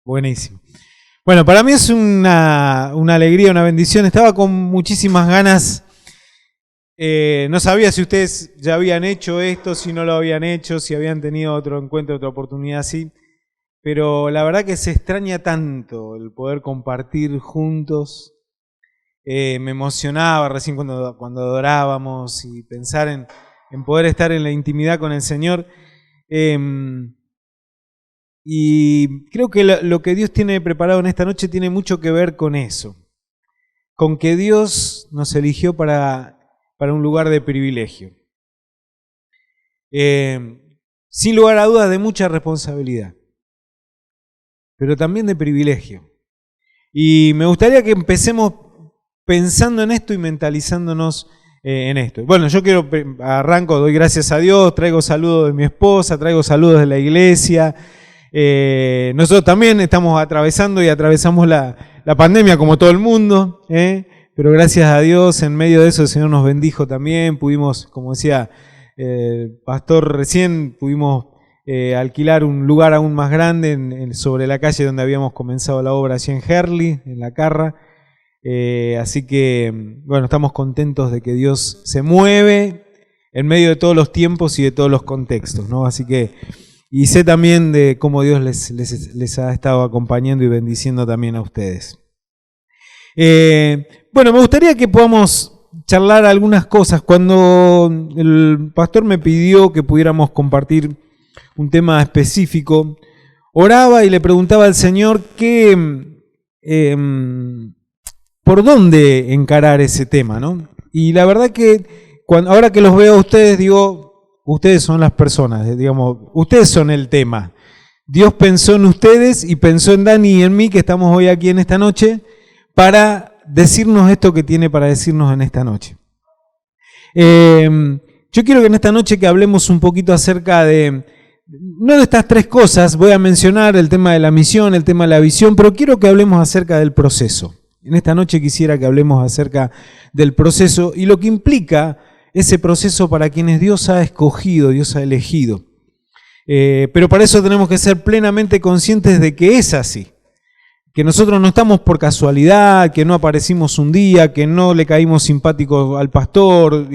Buenísimo. Bueno, para mí es una alegría, una bendición. Estaba con muchísimas ganas. No sabía si ustedes ya habían hecho esto, si no lo habían hecho, si habían tenido otro encuentro, otra oportunidad así. Pero la verdad que se extraña tanto el poder compartir juntos. Me emocionaba recién cuando adorábamos y pensar en poder estar en la intimidad con el Señor. Y creo que lo que Dios tiene preparado en esta noche tiene mucho que ver con eso. Con que Dios nos eligió para un lugar de privilegio. Sin lugar a dudas de mucha responsabilidad, pero también de privilegio. Y me gustaría que empecemos pensando en esto y mentalizándonos en esto. Bueno, yo arranco, doy gracias a Dios, traigo saludos de mi esposa, traigo saludos de la iglesia. Nosotros también estamos atravesando y atravesamos la pandemia como todo el mundo, pero gracias a Dios en medio de eso el Señor nos bendijo también. Pudimos, como decía el pastor recién, pudimos alquilar un lugar aún más grande sobre la calle donde habíamos comenzado la obra allí en Herli, en La Carra. Así que, bueno, estamos contentos de que Dios se mueve en medio de todos los tiempos y de todos los contextos, ¿no? Así que, y sé también de cómo Dios les ha estado acompañando y bendiciendo también a ustedes. Bueno, me gustaría que podamos charlar algunas cosas. Cuando el pastor me pidió que pudiéramos compartir un tema específico, oraba y le preguntaba al Señor por dónde encarar ese tema, ¿no? Y la verdad que ahora que los veo a ustedes, digo, ustedes son las personas, digamos, ustedes son el tema. Dios pensó en ustedes y pensó en Dani y en mí, que estamos hoy aquí en esta noche, para decirnos esto que tiene para decirnos en esta noche. Yo quiero que en esta noche que hablemos un poquito acerca no de estas tres cosas, voy a mencionar el tema de la misión, el tema de la visión, pero quiero que hablemos acerca del proceso. En esta noche quisiera que hablemos acerca del proceso y lo que implica ese proceso para quienes Dios ha escogido, Dios ha elegido. Pero para eso tenemos que ser plenamente conscientes de que es así. Que nosotros no estamos por casualidad, que no aparecimos un día, que no le caímos simpáticos al pastor,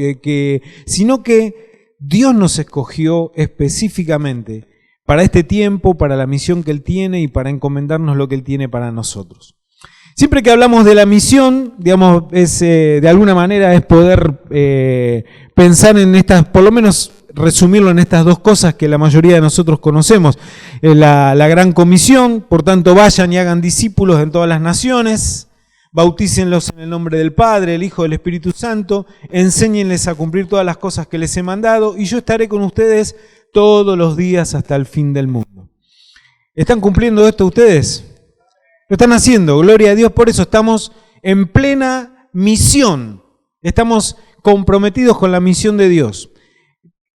sino que Dios nos escogió específicamente para este tiempo, para la misión que Él tiene y para encomendarnos lo que Él tiene para nosotros. Siempre que hablamos de la misión, digamos, de alguna manera es poder pensar en estas, por lo menos resumirlo en estas dos cosas que la mayoría de nosotros conocemos. La gran comisión, por tanto vayan y hagan discípulos en todas las naciones, bautícenlos en el nombre del Padre, el Hijo, del Espíritu Santo, enséñenles a cumplir todas las cosas que les he mandado y yo estaré con ustedes todos los días hasta el fin del mundo. ¿Están cumpliendo esto ustedes? Lo están haciendo, gloria a Dios, por eso estamos en plena misión, estamos comprometidos con la misión de Dios.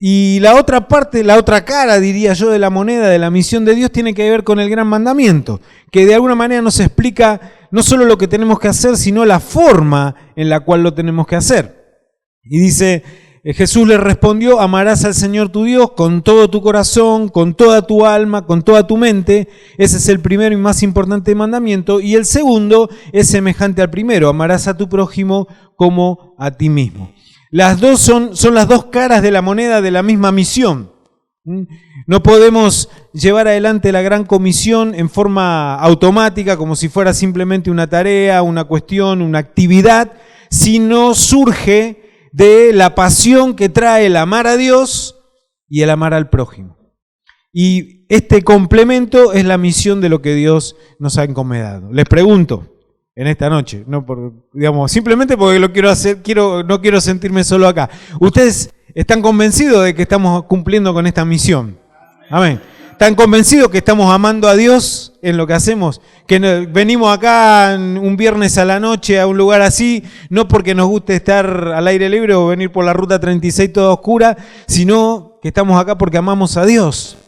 Y la otra parte, la otra cara, diría yo, de la moneda de la misión de Dios tiene que ver con el gran mandamiento, que de alguna manera nos explica no solo lo que tenemos que hacer, sino la forma en la cual lo tenemos que hacer. Y dice, Jesús le respondió, amarás al Señor tu Dios con todo tu corazón, con toda tu alma, con toda tu mente. Ese es el primero y más importante mandamiento. Y el segundo es semejante al primero, amarás a tu prójimo como a ti mismo. Las dos son las dos caras de la moneda de la misma misión. No podemos llevar adelante la gran comisión en forma automática, como si fuera simplemente una tarea, una cuestión, una actividad, si no surge de la pasión que trae el amar a Dios y el amar al prójimo. Y este complemento es la misión de lo que Dios nos ha encomendado. Les pregunto en esta noche, simplemente porque lo quiero hacer, no quiero sentirme solo acá. ¿Ustedes están convencidos de que estamos cumpliendo con esta misión? Amén. ¿Están convencidos que estamos amando a Dios en lo que hacemos? Que venimos acá un viernes a la noche a un lugar así, no porque nos guste estar al aire libre o venir por la ruta 36 toda oscura, sino que estamos acá porque amamos a Dios.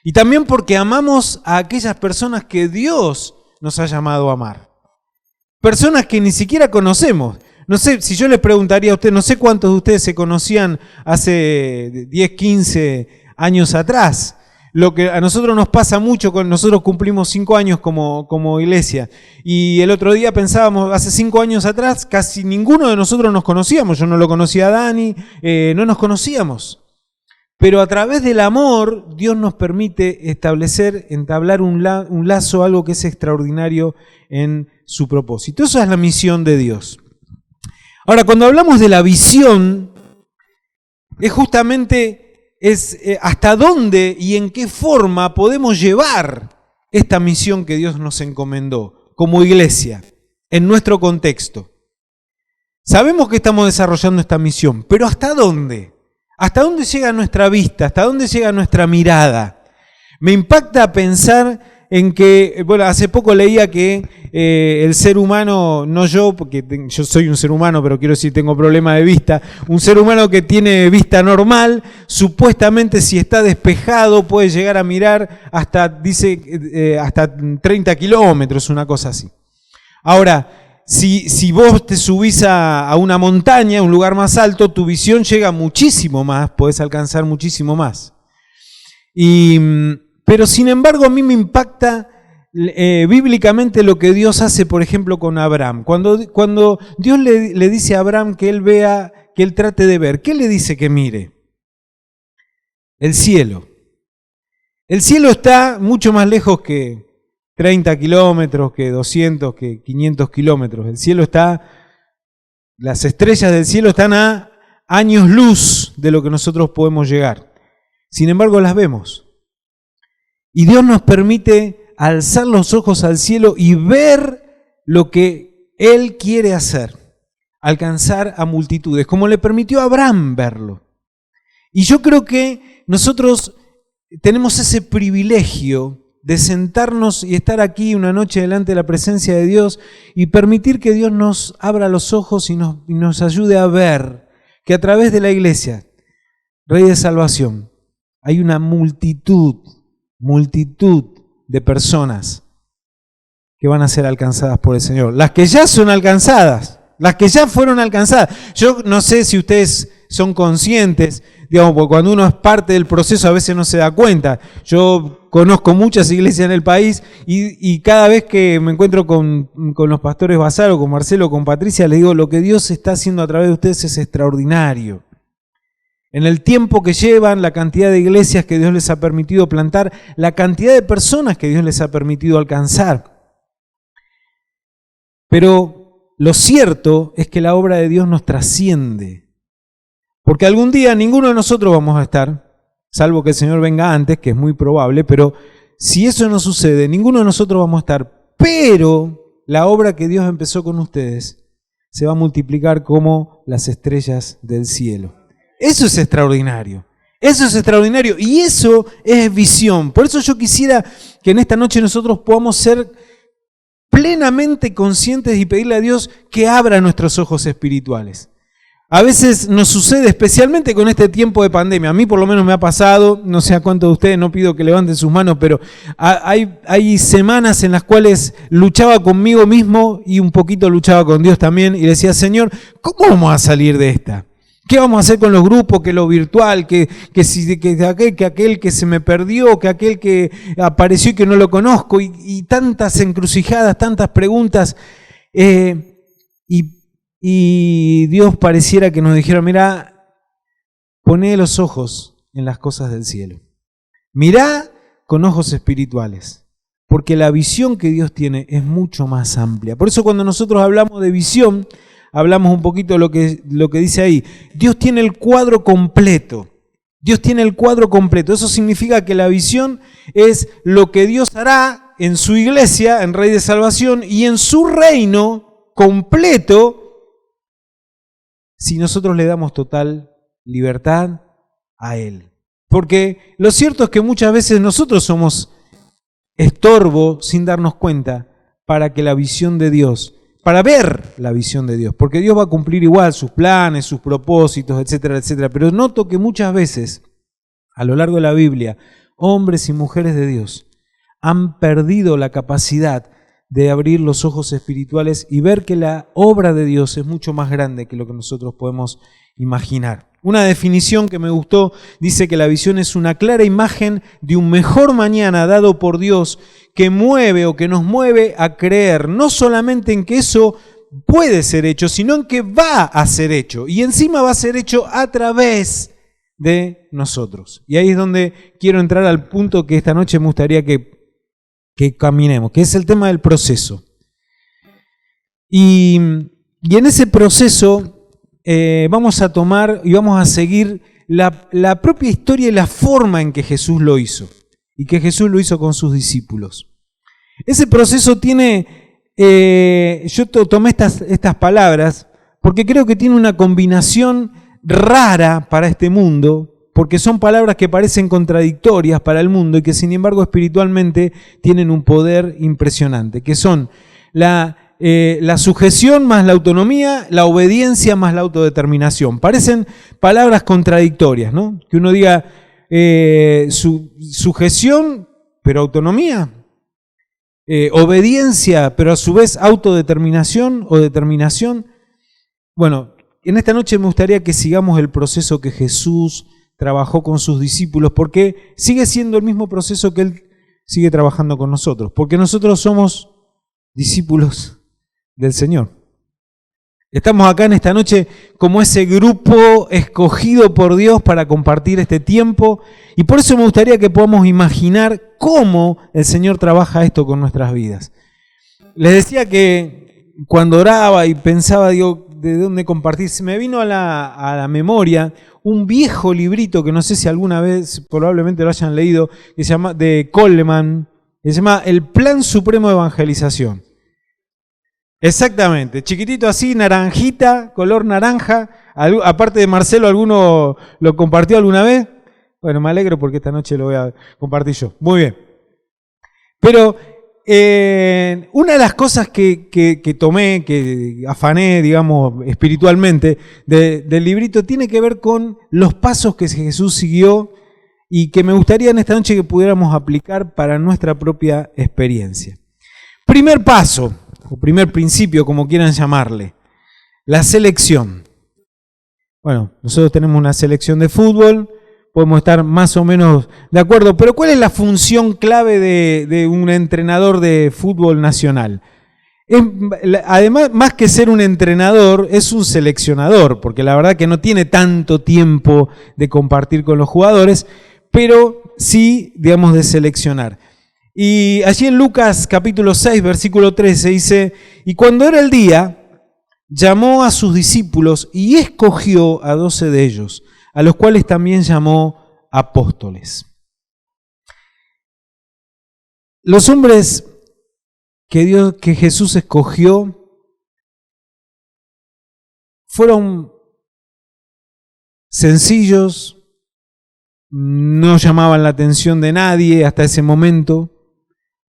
Y también porque amamos a aquellas personas que Dios nos ha llamado a amar. Personas que ni siquiera conocemos. No sé, si yo les preguntaría a ustedes, no sé cuántos de ustedes se conocían hace 10, 15 años atrás, lo que a nosotros nos pasa mucho, nosotros cumplimos 5 años como iglesia, y el otro día pensábamos, hace 5 años atrás, casi ninguno de nosotros nos conocíamos, yo no lo conocía a Dani, no nos conocíamos, pero a través del amor, Dios nos permite entablar un lazo, algo que es extraordinario en su propósito. Eso es la misión de Dios. Ahora, cuando hablamos de la visión, es justamente hasta dónde y en qué forma podemos llevar esta misión que Dios nos encomendó como iglesia, en nuestro contexto. Sabemos que estamos desarrollando esta misión, pero ¿hasta dónde? ¿Hasta dónde llega nuestra vista? ¿Hasta dónde llega nuestra mirada? Me impacta pensar en que, bueno, hace poco leía que el ser humano, no yo, porque yo soy un ser humano, pero quiero decir, tengo problema de vista, un ser humano que tiene vista normal, supuestamente si está despejado puede llegar a mirar hasta, dice, hasta 30 kilómetros, una cosa así. Ahora, si vos te subís a una montaña, a un lugar más alto, tu visión llega muchísimo más, podés alcanzar muchísimo más. Pero sin embargo a mí me impacta bíblicamente lo que Dios hace, por ejemplo, con Abraham. Cuando Dios le dice a Abraham que él vea, que él trate de ver, ¿qué le dice que mire? El cielo. El cielo está mucho más lejos que 30 kilómetros, que 200, que 500 kilómetros. El cielo las estrellas del cielo están a años luz de lo que nosotros podemos llegar. Sin embargo, las vemos. Y Dios nos permite alzar los ojos al cielo y ver lo que Él quiere hacer, alcanzar a multitudes, como le permitió a Abraham verlo. Y yo creo que nosotros tenemos ese privilegio de sentarnos y estar aquí una noche delante de la presencia de Dios y permitir que Dios nos abra los ojos y nos ayude a ver que a través de la iglesia, Rey de Salvación, hay una multitud de personas que van a ser alcanzadas por el Señor. Las que ya son alcanzadas, las que ya fueron alcanzadas. Yo no sé si ustedes son conscientes, digamos, porque cuando uno es parte del proceso a veces no se da cuenta. Yo conozco muchas iglesias en el país y cada vez que me encuentro con los pastores Basaro, con Marcelo, con Patricia, les digo, lo que Dios está haciendo a través de ustedes es extraordinario. En el tiempo que llevan, la cantidad de iglesias que Dios les ha permitido plantar, la cantidad de personas que Dios les ha permitido alcanzar. Pero lo cierto es que la obra de Dios nos trasciende. Porque algún día ninguno de nosotros vamos a estar, salvo que el Señor venga antes, que es muy probable, pero si eso no sucede, ninguno de nosotros vamos a estar. Pero la obra que Dios empezó con ustedes se va a multiplicar como las estrellas del cielo. Eso es extraordinario. Eso es extraordinario y eso es visión. Por eso yo quisiera que en esta noche nosotros podamos ser plenamente conscientes y pedirle a Dios que abra nuestros ojos espirituales. A veces nos sucede, especialmente con este tiempo de pandemia. A mí por lo menos me ha pasado, no sé a cuántos de ustedes, no pido que levanten sus manos, pero hay semanas en las cuales luchaba conmigo mismo y un poquito luchaba con Dios también y decía, Señor, ¿cómo vamos a salir de esta? ¿Qué vamos a hacer con los grupos? Que lo virtual, que aquel que se me perdió, que aquel que apareció y que no lo conozco, y tantas encrucijadas, tantas preguntas. Y Dios pareciera que nos dijera, mira, poné los ojos en las cosas del cielo. Mirá con ojos espirituales, porque la visión que Dios tiene es mucho más amplia. Por eso cuando nosotros hablamos de visión, hablamos un poquito de lo que dice ahí. Dios tiene el cuadro completo. Dios tiene el cuadro completo. Eso significa que la visión es lo que Dios hará en su iglesia, en Rey de Salvación, y en su reino completo, si nosotros le damos total libertad a Él. Porque lo cierto es que muchas veces nosotros somos estorbo sin darnos cuenta para que la visión de Dios, para ver la visión de Dios, porque Dios va a cumplir igual sus planes, sus propósitos, etcétera, etcétera. Pero noto que muchas veces, a lo largo de la Biblia, hombres y mujeres de Dios han perdido la capacidad de abrir los ojos espirituales y ver que la obra de Dios es mucho más grande que lo que nosotros podemos imaginar. Una definición que me gustó dice que la visión es una clara imagen de un mejor mañana dado por Dios que mueve o que nos mueve a creer no solamente en que eso puede ser hecho, sino en que va a ser hecho. Y encima va a ser hecho a través de nosotros. Y ahí es donde quiero entrar al punto que esta noche me gustaría que caminemos, que es el tema del proceso. Y en ese proceso vamos a tomar y vamos a seguir la propia historia y la forma en que Jesús lo hizo. Y que Jesús lo hizo con sus discípulos. Ese proceso tiene, yo tomé estas palabras porque creo que tiene una combinación rara para este mundo, porque son palabras que parecen contradictorias para el mundo y que sin embargo espiritualmente tienen un poder impresionante, que son la sujeción más la autonomía, la obediencia más la autodeterminación. Parecen palabras contradictorias, ¿no? Que uno diga sujeción, pero autonomía. Obediencia, pero a su vez autodeterminación o determinación. Bueno, en esta noche me gustaría que sigamos el proceso que Jesús trabajó con sus discípulos, porque sigue siendo el mismo proceso que Él sigue trabajando con nosotros, porque nosotros somos discípulos del Señor. Estamos acá en esta noche como ese grupo escogido por Dios para compartir este tiempo, y por eso me gustaría que podamos imaginar cómo el Señor trabaja esto con nuestras vidas. Les decía que cuando oraba y pensaba, digo, de dónde compartir, se me vino a la memoria un viejo librito que no sé si alguna vez probablemente lo hayan leído, que se llama, de Coleman, que se llama El Plan Supremo de Evangelización. Exactamente, chiquitito así, naranjita, color naranja. Aparte de Marcelo, ¿alguno lo compartió alguna vez? Bueno, me alegro porque esta noche lo voy a compartir yo. Muy bien. Pero una de las cosas que tomé, que afané, digamos, espiritualmente del librito, tiene que ver con los pasos que Jesús siguió y que me gustaría en esta noche que pudiéramos aplicar para nuestra propia experiencia. Primer paso, o primer principio, como quieran llamarle, la selección. Bueno, nosotros tenemos una selección de fútbol, podemos estar más o menos de acuerdo, pero ¿cuál es la función clave de un entrenador de fútbol nacional? Además, más que ser un entrenador, es un seleccionador, porque la verdad que no tiene tanto tiempo de compartir con los jugadores, pero sí, digamos, de seleccionar. Y allí en Lucas capítulo 6, versículo 13 dice, y cuando era el día, llamó a sus discípulos y escogió a 12 de ellos, a los cuales también llamó apóstoles. Los hombres que Jesús escogió fueron sencillos, no llamaban la atención de nadie hasta ese momento,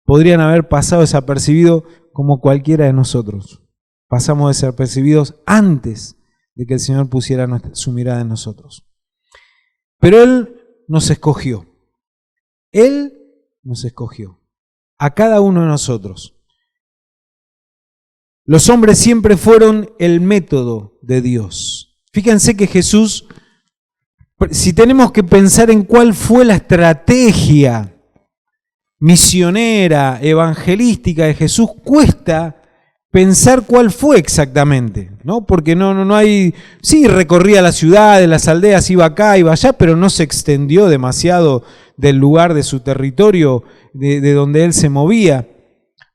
podrían haber pasado desapercibidos como cualquiera de nosotros. Pasamos desapercibidos antes de que el Señor pusiera su mirada en nosotros. Pero Él nos escogió. Él nos escogió. A cada uno de nosotros. Los hombres siempre fueron el método de Dios. Fíjense que Jesús, si tenemos que pensar en cuál fue la estrategia misionera, evangelística de Jesús, cuesta pensar cuál fue exactamente, ¿no? Porque no hay, sí recorría las ciudades, las aldeas, iba acá, iba allá, pero no se extendió demasiado del lugar de su territorio, de donde él se movía.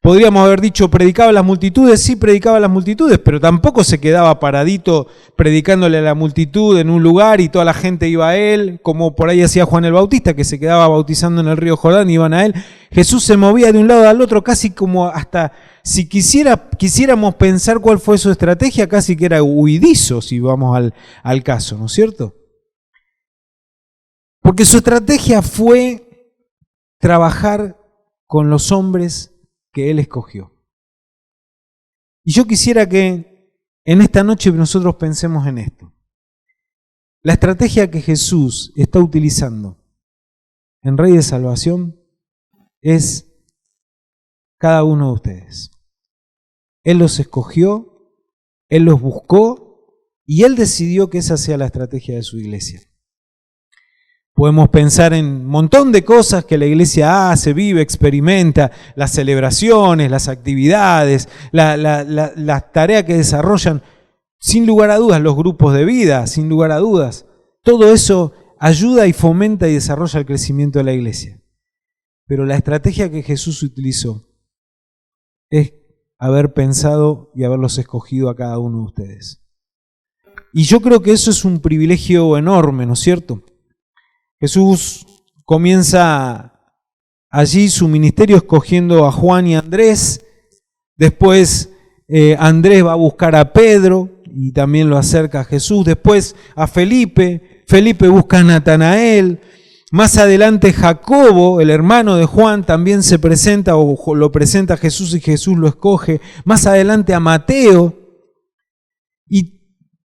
Podríamos haber dicho, predicaba a las multitudes, sí predicaba a las multitudes, pero tampoco se quedaba paradito predicándole a la multitud en un lugar y toda la gente iba a él, como por ahí hacía Juan el Bautista, que se quedaba bautizando en el río Jordán y iban a él. Jesús se movía de un lado al otro, casi como hasta, si quisiéramos pensar cuál fue su estrategia, casi que era huidizo, si vamos al caso, ¿no es cierto? Porque su estrategia fue trabajar con los hombres que Él escogió. Y yo quisiera que en esta noche nosotros pensemos en esto. La estrategia que Jesús está utilizando en Rey de Salvación es cada uno de ustedes. Él los escogió, Él los buscó Y Él decidió que esa sea la estrategia de su iglesia. Podemos pensar en un montón de cosas que la iglesia hace, vive, experimenta, las celebraciones, las actividades, las tareas que desarrollan, sin lugar a dudas, los grupos de vida, sin lugar a dudas. Todo eso ayuda y fomenta y desarrolla el crecimiento de la iglesia. Pero la estrategia que Jesús utilizó es haber pensado y haberlos escogido a cada uno de ustedes. Y yo creo que eso es un privilegio enorme, ¿no es cierto? Jesús comienza allí su ministerio escogiendo a Juan y Andrés. Después Andrés va a buscar a Pedro y también lo acerca a Jesús. Después a Felipe. Felipe busca a Natanael. Más adelante Jacobo, el hermano de Juan, también se presenta o lo presenta a Jesús y Jesús lo escoge. Más adelante a Mateo. Y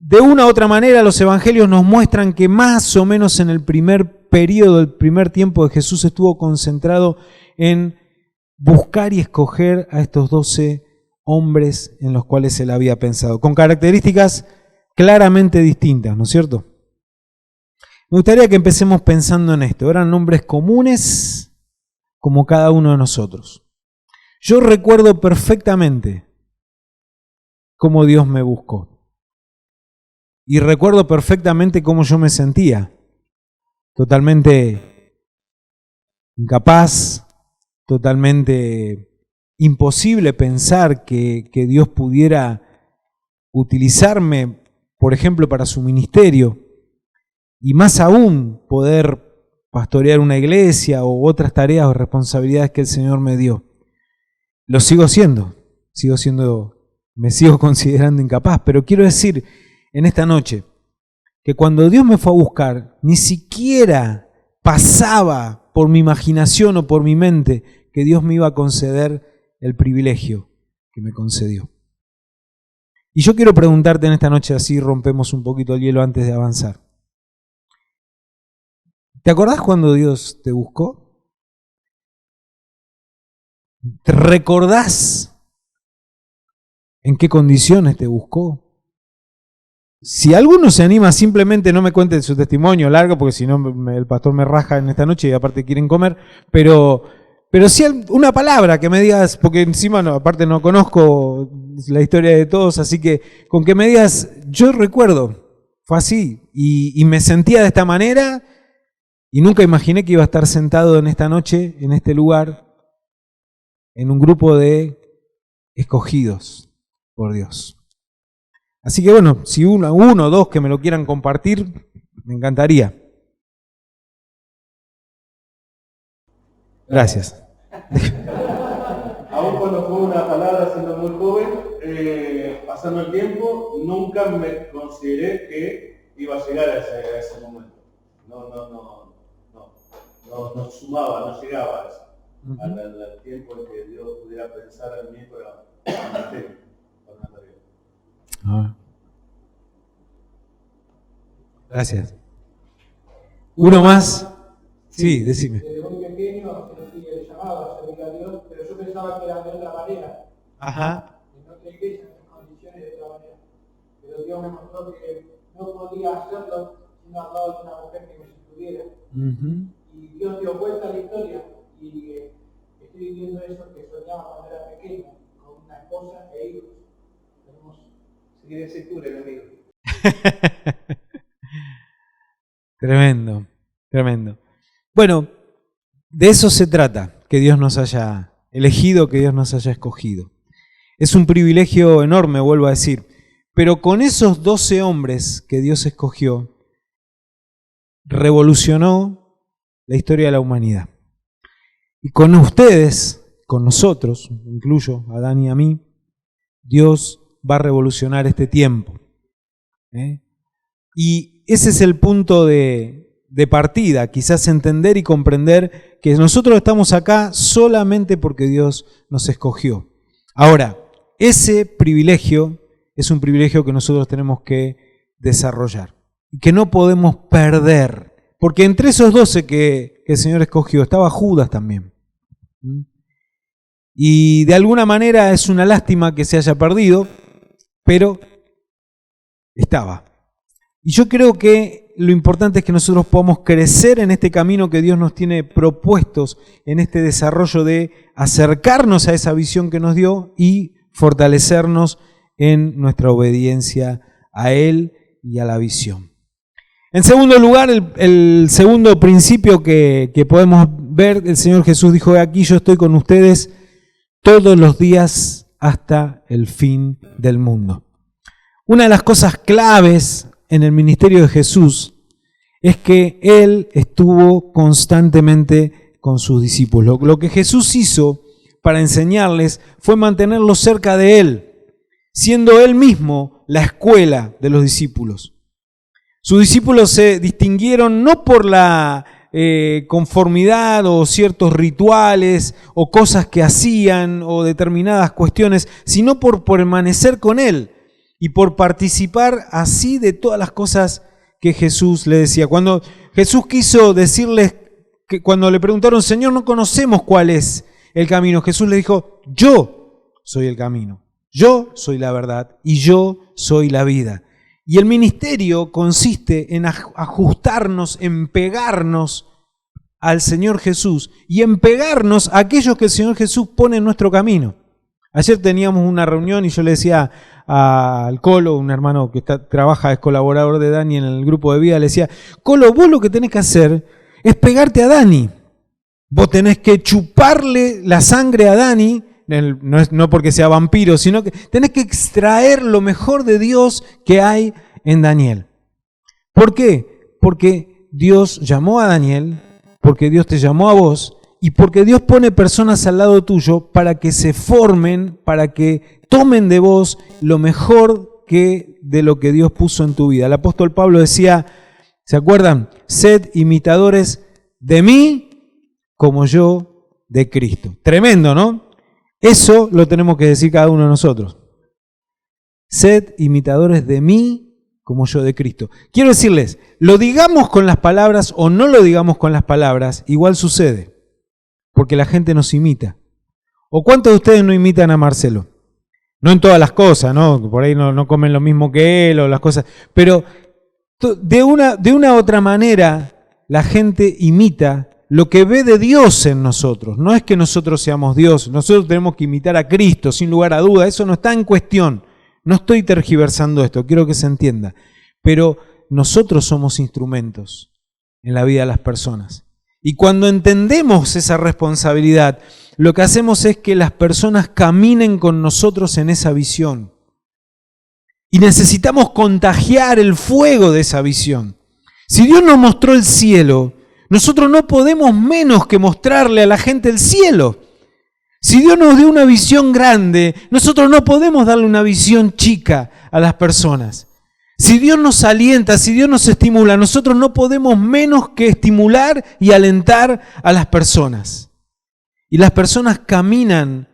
de una u otra manera los evangelios nos muestran que más o menos en el primer periodo, el primer tiempo de Jesús estuvo concentrado en buscar y escoger a estos 12 hombres en los cuales él había pensado, con características claramente distintas, ¿no es cierto? Me gustaría que empecemos pensando en esto. Eran hombres comunes como cada uno de nosotros. Yo recuerdo perfectamente cómo Dios me buscó. Y recuerdo perfectamente cómo yo me sentía. Totalmente incapaz, totalmente imposible pensar que Dios pudiera utilizarme, por ejemplo, para su ministerio. Y más aún poder pastorear una iglesia o otras tareas o responsabilidades que el Señor me dio. Lo sigo siendo, me sigo considerando incapaz, pero quiero decir en esta noche que cuando Dios me fue a buscar, ni siquiera pasaba por mi imaginación o por mi mente que Dios me iba a conceder el privilegio que me concedió. Y yo quiero preguntarte en esta noche, así rompemos un poquito el hielo antes de avanzar. ¿Te acordás cuando Dios te buscó? ¿Te recordás en qué condiciones te buscó? Si alguno se anima, simplemente no me cuente su testimonio largo, porque si no el pastor me raja en esta noche y aparte quieren comer, pero sí una palabra que me digas, porque encima aparte no conozco la historia de todos, así que con que me digas, yo recuerdo, fue así, y me sentía de esta manera, y nunca imaginé que iba a estar sentado en esta noche, en este lugar, en un grupo de escogidos por Dios. Así que bueno, si uno o dos que me lo quieran compartir, me encantaría. Gracias. Aún cuando fue una palabra siendo muy joven, pasando el tiempo, nunca me consideré que iba a llegar a ese momento. No sumaba, no llegaba a eso. Al tiempo en que Dios pudiera pensar en mí para una tarea. Gracias. ¿Uno más? Sí, decime. Desde muy pequeño sentí el llamado a servir a Dios, pero yo pensaba que era de otra manera. Ajá. En otra iglesia, en condiciones de otra manera. Pero Dios me mostró que no podía hacerlo sino al lado de una mujer que me sostuviera. Y Dios dio vuelta a la historia y estoy viviendo eso que soñaba cuando era pequeño, con una esposa e hijos. Tenemos seguir ese tour, enemigo. Tremendo, tremendo. Bueno, de eso se trata, que Dios nos haya elegido, que Dios nos haya escogido. Es un privilegio enorme, vuelvo a decir, pero con esos 12 hombres que Dios escogió, revolucionó la historia de la humanidad. Y con ustedes, con nosotros, incluyo a Dani y a mí, Dios va a revolucionar este tiempo. Y ese es el punto de partida, quizás entender y comprender que nosotros estamos acá solamente porque Dios nos escogió. Ahora, ese privilegio es un privilegio que nosotros tenemos que desarrollar y que no podemos perder, porque entre esos 12 que el Señor escogió estaba Judas también. Y de alguna manera es una lástima que se haya perdido, pero estaba. Y yo creo que lo importante es que nosotros podamos crecer en este camino que Dios nos tiene propuestos, en este desarrollo de acercarnos a esa visión que nos dio y fortalecernos en nuestra obediencia a Él y a la visión. En segundo lugar, el segundo principio que podemos ver, el Señor Jesús dijo: aquí yo estoy con ustedes todos los días hasta el fin del mundo. Una de las cosas claves en el ministerio de Jesús es que Él estuvo constantemente con sus discípulos. Lo que Jesús hizo para enseñarles fue mantenerlos cerca de Él, siendo Él mismo la escuela de los discípulos. Sus discípulos se distinguieron no por la conformidad o ciertos rituales o cosas que hacían o determinadas cuestiones, sino por permanecer con Él y por participar así de todas las cosas que Jesús le decía. Cuando Jesús quiso decirles, que cuando le preguntaron: Señor, no conocemos cuál es el camino, Jesús le dijo: yo soy el camino, yo soy la verdad y yo soy la vida. Y el ministerio consiste en ajustarnos, en pegarnos al Señor Jesús y en pegarnos a aquellos que el Señor Jesús pone en nuestro camino. Ayer teníamos una reunión y yo le decía al Colo, un hermano que trabaja, es colaborador de Dani en el grupo de vida, le decía: Colo, vos lo que tenés que hacer es pegarte a Dani. Vos tenés que chuparle la sangre a Dani, no porque sea vampiro, sino que tenés que extraer lo mejor de Dios que hay en Daniel. ¿Por qué? Porque Dios llamó a Daniel, porque Dios te llamó a vos y porque Dios pone personas al lado tuyo para que se formen, para que tomen de vos lo mejor de lo que Dios puso en tu vida. El apóstol Pablo decía, ¿se acuerdan? Sed imitadores de mí como yo de Cristo. Tremendo, ¿no? Eso lo tenemos que decir cada uno de nosotros. Sed imitadores de mí como yo de Cristo. Quiero decirles, lo digamos con las palabras o no lo digamos con las palabras, igual sucede. Porque la gente nos imita. ¿O cuántos de ustedes no imitan a Marcelo? No en todas las cosas, ¿no? Por ahí no comen lo mismo que él o las cosas. Pero de una otra manera la gente imita lo que ve de Dios en nosotros. No es que nosotros seamos Dios, nosotros tenemos que imitar a Cristo, sin lugar a duda. Eso no está en cuestión. No estoy tergiversando esto, quiero que se entienda. Pero nosotros somos instrumentos en la vida de las personas. Y cuando entendemos esa responsabilidad, lo que hacemos es que las personas caminen con nosotros en esa visión. Y necesitamos contagiar el fuego de esa visión. Si Dios nos mostró el cielo, nosotros no podemos menos que mostrarle a la gente el cielo. Si Dios nos dio una visión grande, nosotros no podemos darle una visión chica a las personas. Si Dios nos alienta, si Dios nos estimula, nosotros no podemos menos que estimular y alentar a las personas. Y las personas caminan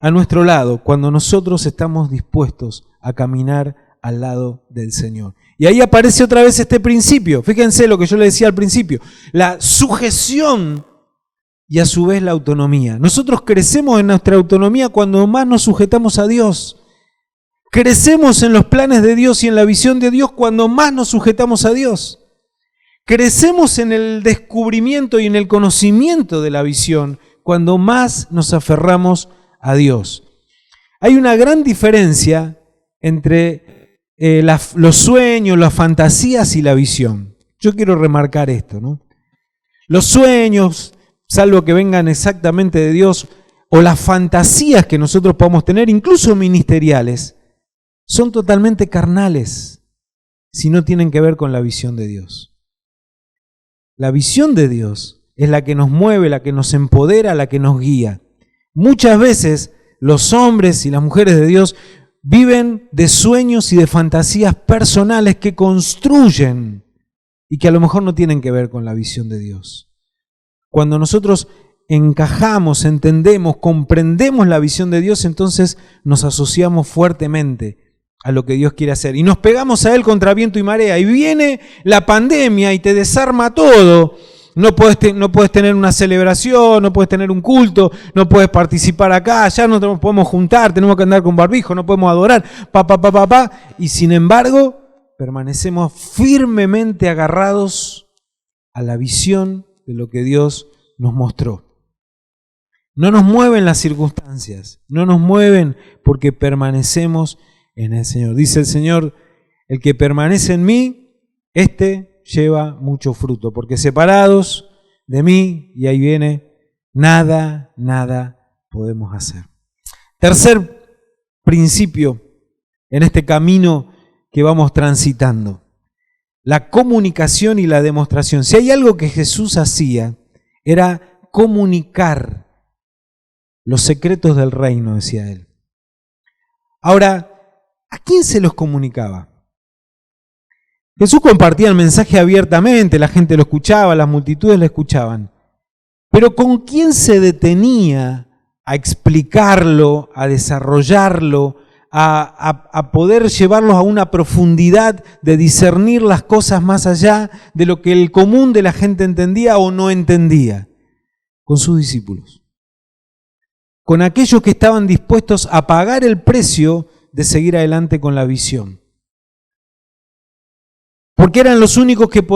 a nuestro lado cuando nosotros estamos dispuestos a caminar al lado del Señor. Y ahí aparece otra vez este principio. Fíjense lo que yo le decía al principio. La sujeción y a su vez la autonomía. Nosotros crecemos en nuestra autonomía cuando más nos sujetamos a Dios. Crecemos en los planes de Dios y en la visión de Dios cuando más nos sujetamos a Dios. Crecemos en el descubrimiento y en el conocimiento de la visión cuando más nos aferramos a Dios. Hay una gran diferencia entre los sueños, las fantasías y la visión. Yo quiero remarcar esto, ¿no? Los sueños, salvo que vengan exactamente de Dios, o las fantasías que nosotros podamos tener, incluso ministeriales, son totalmente carnales si no tienen que ver con la visión de Dios. La visión de Dios es la que nos mueve, la que nos empodera, la que nos guía. Muchas veces los hombres y las mujeres de Dios viven de sueños y de fantasías personales que construyen y que a lo mejor no tienen que ver con la visión de Dios. Cuando nosotros encajamos, entendemos, comprendemos la visión de Dios, entonces nos asociamos fuertemente a lo que Dios quiere hacer y nos pegamos a Él contra viento y marea. Y viene la pandemia y te desarma todo. No puedes tener una celebración, no puedes tener un culto, no puedes participar acá, ya no podemos juntar, tenemos que andar con barbijo, no podemos adorar, y sin embargo permanecemos firmemente agarrados a la visión de lo que Dios nos mostró. No nos mueven las circunstancias, no nos mueven porque permanecemos en el Señor. Dice el Señor, el que permanece en mí, este lleva mucho fruto, porque separados de mí, y ahí viene, nada podemos hacer. Tercer principio en este camino que vamos transitando, la comunicación y la demostración. Si hay algo que Jesús hacía, era comunicar los secretos del reino, decía él. Ahora, ¿a quién se los comunicaba? Jesús compartía el mensaje abiertamente, la gente lo escuchaba, las multitudes lo escuchaban. Pero ¿con quién se detenía a explicarlo, a desarrollarlo, a poder llevarlos a una profundidad de discernir las cosas más allá de lo que el común de la gente entendía o no entendía? Con sus discípulos. Con aquellos que estaban dispuestos a pagar el precio de seguir adelante con la visión. Porque eran los únicos que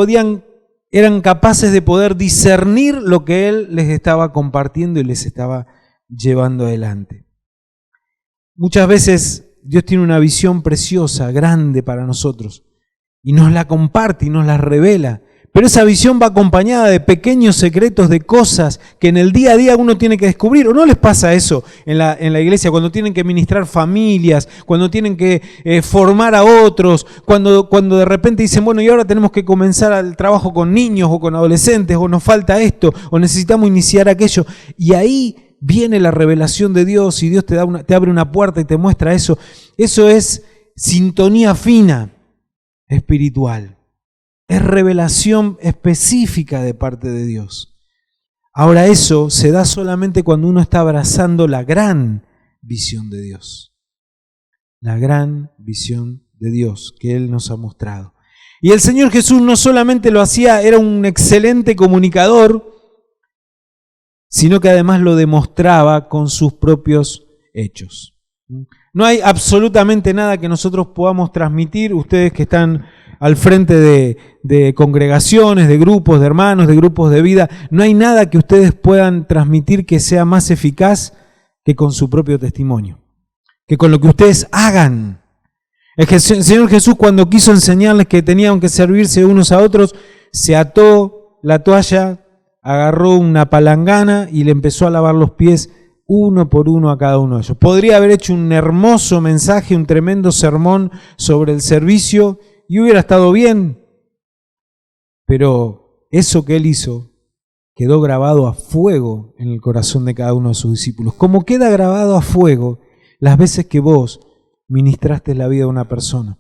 eran capaces de poder discernir lo que Él les estaba compartiendo y les estaba llevando adelante. Muchas veces Dios tiene una visión preciosa, grande para nosotros, y nos la comparte y nos la revela. Pero esa visión va acompañada de pequeños secretos, de cosas que en el día a día uno tiene que descubrir. ¿O no les pasa eso en la iglesia, cuando tienen que ministrar familias, cuando tienen que formar a otros, cuando de repente dicen, bueno, y ahora tenemos que comenzar el trabajo con niños o con adolescentes, o nos falta esto, o necesitamos iniciar aquello? Y ahí viene la revelación de Dios y Dios te abre una puerta y te muestra eso. Eso es sintonía fina espiritual. Es revelación específica de parte de Dios. Ahora eso se da solamente cuando uno está abrazando la gran visión de Dios. La gran visión de Dios que Él nos ha mostrado. Y el Señor Jesús no solamente lo hacía, era un excelente comunicador, sino que además lo demostraba con sus propios hechos. No hay absolutamente nada que nosotros podamos transmitir, ustedes que están al frente de congregaciones, de grupos de hermanos, de grupos de vida, no hay nada que ustedes puedan transmitir que sea más eficaz que con su propio testimonio, que con lo que ustedes hagan. El Señor Jesús, cuando quiso enseñarles que tenían que servirse unos a otros, se ató la toalla, agarró una palangana y le empezó a lavar los pies uno por uno a cada uno de ellos. Podría haber hecho un hermoso mensaje, un tremendo sermón sobre el servicio y hubiera estado bien, pero eso que Él hizo quedó grabado a fuego en el corazón de cada uno de sus discípulos. Como queda grabado a fuego las veces que vos ministraste la vida de una persona,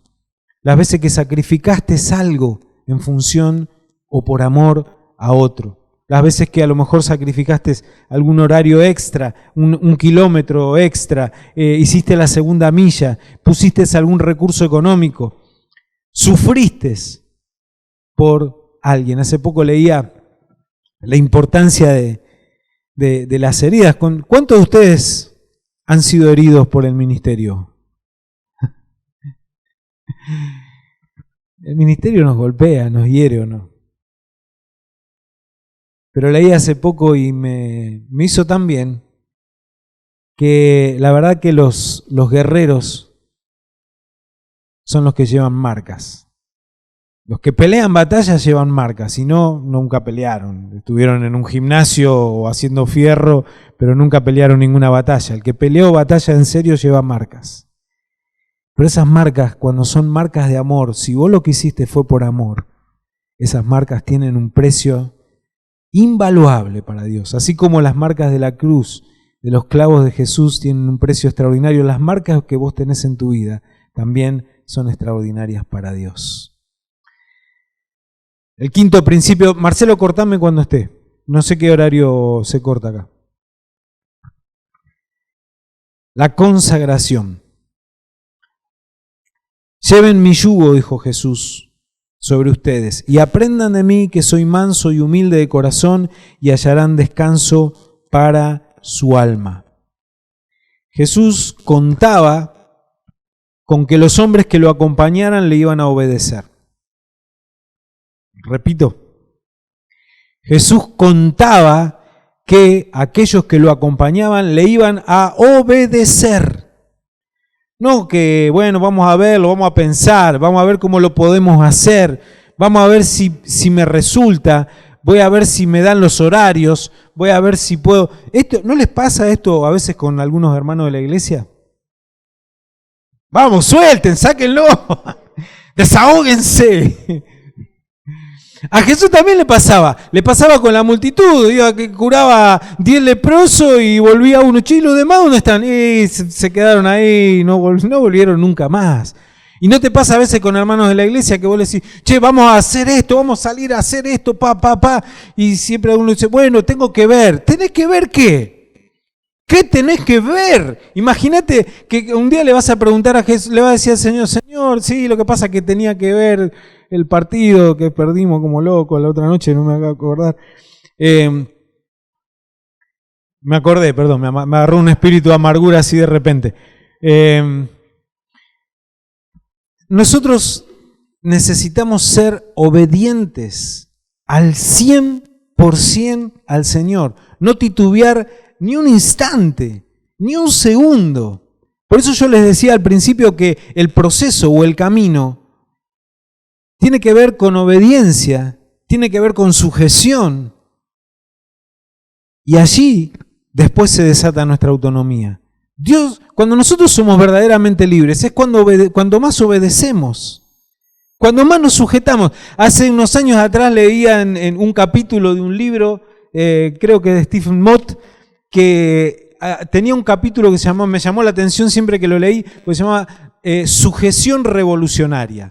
las veces que sacrificaste algo en función o por amor a otro. Las veces que a lo mejor sacrificaste algún horario extra, un kilómetro extra, hiciste la segunda milla, pusiste algún recurso económico, sufriste por alguien. Hace poco leía la importancia de las heridas. ¿Cuántos de ustedes han sido heridos por el ministerio? El ministerio nos golpea, nos hiere, ¿o no? Pero leí hace poco y me hizo tan bien que la verdad que los guerreros son los que llevan marcas. Los que pelean batallas llevan marcas, si no, nunca pelearon. Estuvieron en un gimnasio haciendo fierro, pero nunca pelearon ninguna batalla. El que peleó batalla en serio lleva marcas. Pero esas marcas, cuando son marcas de amor, si vos lo que hiciste fue por amor, esas marcas tienen un precio invaluable para Dios. Así como las marcas de la cruz, de los clavos de Jesús, tienen un precio extraordinario, las marcas que vos tenés en tu vida también son extraordinarias para Dios. El quinto principio, Marcelo, cortame cuando esté. No sé qué horario se corta acá. La consagración. Lleven mi yugo, dijo Jesús, sobre ustedes, y aprendan de mí que soy manso y humilde de corazón, y hallarán descanso para su alma. Jesús contaba con que los hombres que lo acompañaran le iban a obedecer. Repito, Jesús contaba que aquellos que lo acompañaban le iban a obedecer. No que, bueno, vamos a verlo, vamos a pensar, vamos a ver cómo lo podemos hacer, vamos a ver si me resulta, voy a ver si me dan los horarios, voy a ver si puedo. ¿No les pasa esto a veces con algunos hermanos de la iglesia? Vamos, suelten, sáquenlo, desahóguense. A Jesús también le pasaba con la multitud, iba que curaba 10 leprosos y volvía uno, che, ¿y los demás dónde están? Y se quedaron ahí, no volvieron nunca más. Y no te pasa a veces con hermanos de la iglesia que vos le decís, che, vamos a hacer esto, vamos a salir a hacer esto, y siempre uno dice, bueno, tengo que ver. ¿Tenés que ver qué? ¿Qué tenés que ver? Imagínate que un día le vas a preguntar a Jesús, le vas a decir al Señor, Señor, sí, lo que pasa es que tenía que ver el partido que perdimos como loco la otra noche, no me acabo de acordar. Me acordé, perdón, me agarró un espíritu de amargura así de repente. Nosotros necesitamos ser obedientes al 100% al Señor, no titubear ni un instante, ni un segundo. Por eso yo les decía al principio que el proceso o el camino tiene que ver con obediencia, tiene que ver con sujeción. Y allí después se desata nuestra autonomía. Dios, cuando nosotros somos verdaderamente libres, es cuando más obedecemos, cuando más nos sujetamos. Hace unos años atrás leía en un capítulo de un libro, creo que de Stephen Mott, que tenía un capítulo que me llamó la atención siempre que lo leí, porque se llamaba sujeción revolucionaria.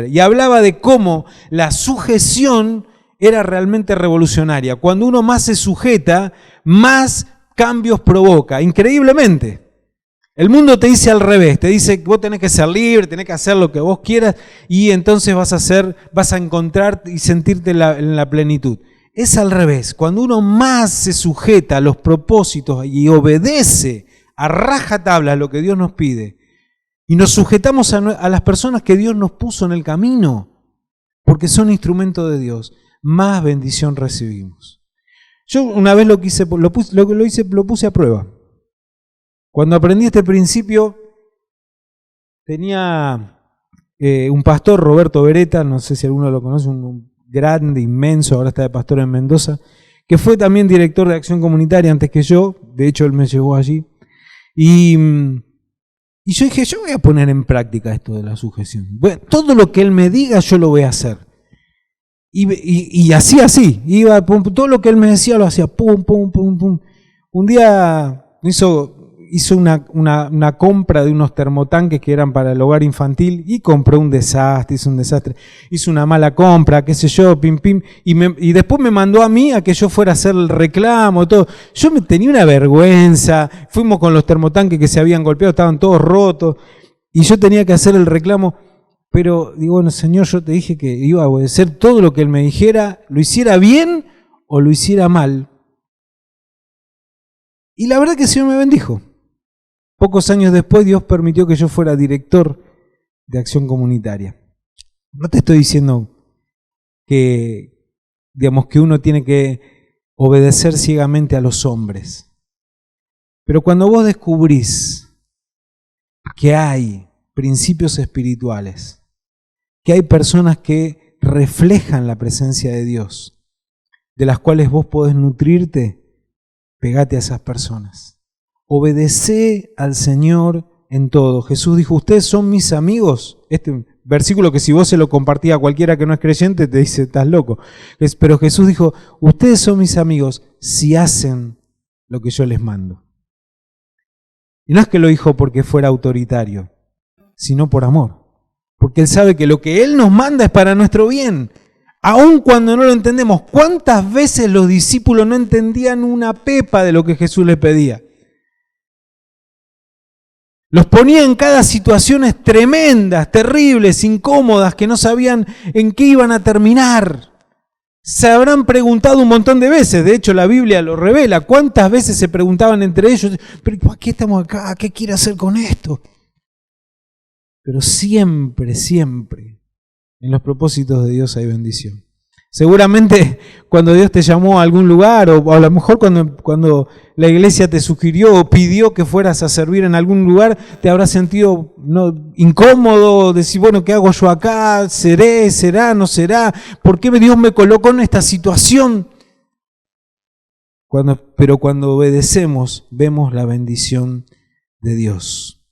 Y hablaba de cómo la sujeción era realmente revolucionaria. Cuando uno más se sujeta, más cambios provoca, increíblemente. El mundo te dice al revés, te dice que vos tenés que ser libre, tenés que hacer lo que vos quieras y entonces vas a encontrar y sentirte en la plenitud. Es al revés, cuando uno más se sujeta a los propósitos y obedece a rajatabla lo que Dios nos pide y nos sujetamos a las personas que Dios nos puso en el camino, porque son instrumentos de Dios, más bendición recibimos. Yo una vez lo puse a prueba. Cuando aprendí este principio, tenía un pastor, Roberto Beretta, no sé si alguno lo conoce, un grande, inmenso, ahora está de pastor en Mendoza, que fue también director de Acción Comunitaria antes que yo, de hecho él me llevó allí, y yo dije, yo voy a poner en práctica esto de la sujeción. Bueno, todo lo que él me diga yo lo voy a hacer. Y así, iba, todo lo que él me decía lo hacía, pum, pum, pum, pum. Un día hizo una compra de unos termotanques que eran para el hogar infantil y compró un desastre, hizo una mala compra, qué sé yo, pim, pim, y después me mandó a mí a que yo fuera a hacer el reclamo, todo. Yo me tenía una vergüenza, fuimos con los termotanques que se habían golpeado, estaban todos rotos, y yo tenía que hacer el reclamo. Pero digo, bueno, Señor, yo te dije que iba a obedecer todo lo que Él me dijera, lo hiciera bien o lo hiciera mal. Y la verdad que el Señor me bendijo. Pocos años después Dios permitió que yo fuera director de Acción Comunitaria. No te estoy diciendo que uno tiene que obedecer ciegamente a los hombres. Pero cuando vos descubrís que hay principios espirituales, que hay personas que reflejan la presencia de Dios, de las cuales vos podés nutrirte, pegate a esas personas. Obedecé al Señor en todo. Jesús dijo, ustedes son mis amigos. Este versículo que si vos se lo compartís a cualquiera que no es creyente, te dice, estás loco. Pero Jesús dijo, ustedes son mis amigos si hacen lo que yo les mando. Y no es que lo dijo porque fuera autoritario, sino por amor. Porque Él sabe que lo que Él nos manda es para nuestro bien. Aun cuando no lo entendemos. ¿Cuántas veces los discípulos no entendían una pepa de lo que Jesús les pedía? Los ponía en cada situaciones tremendas, terribles, incómodas, que no sabían en qué iban a terminar. Se habrán preguntado un montón de veces, de hecho la Biblia lo revela, cuántas veces se preguntaban entre ellos, ¿pero por qué estamos acá? ¿Qué quiere hacer con esto? pero siempre, siempre en los propósitos de Dios hay bendición. Seguramente cuando Dios te llamó a algún lugar, o a lo mejor cuando la iglesia te sugirió o pidió que fueras a servir en algún lugar, te habrás sentido incómodo, decir, bueno, ¿qué hago yo acá? ¿Seré? ¿Será? ¿No será? ¿Por qué Dios me colocó en esta situación? Pero cuando obedecemos, vemos la bendición de Dios.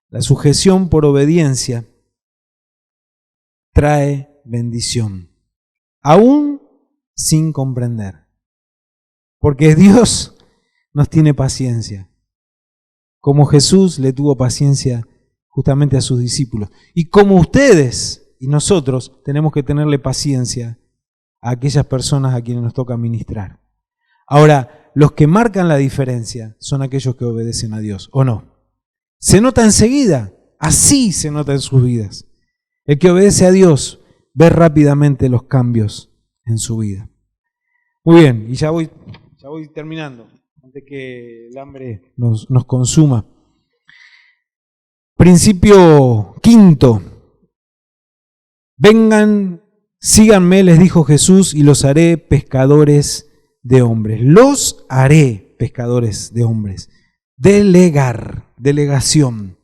La sujeción por obediencia trae bendición, aún sin comprender. Porque Dios nos tiene paciencia, como Jesús le tuvo paciencia justamente a sus discípulos. Y como ustedes y nosotros tenemos que tenerle paciencia a aquellas personas a quienes nos toca ministrar. Ahora, los que marcan la diferencia son aquellos que obedecen a Dios, ¿o no? Se nota enseguida, así se nota en sus vidas. El que obedece a Dios ve rápidamente los cambios en su vida. Muy bien, y ya voy terminando, antes que el hambre nos consuma. Principio quinto. Vengan, síganme, les dijo Jesús, y los haré pescadores de hombres. Los haré pescadores de hombres. Delegar, delegación.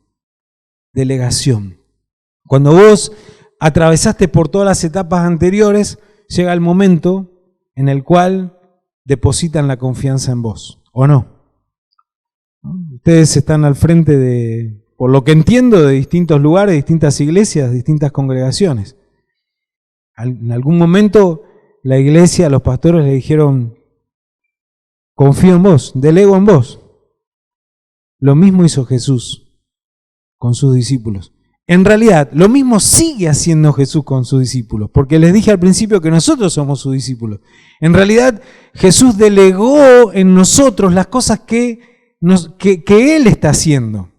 Cuando vos atravesaste por todas las etapas anteriores, llega el momento en el cual depositan la confianza en vos, ¿o no? Ustedes están al frente de, por lo que entiendo, de distintos lugares, distintas iglesias, distintas congregaciones. En algún momento la iglesia, los pastores le dijeron, confío en vos, delego en vos. Lo mismo hizo Jesús con sus discípulos. En realidad, lo mismo sigue haciendo Jesús con sus discípulos, porque les dije al principio que nosotros somos sus discípulos. En realidad, Jesús delegó en nosotros las cosas que Él está haciendo.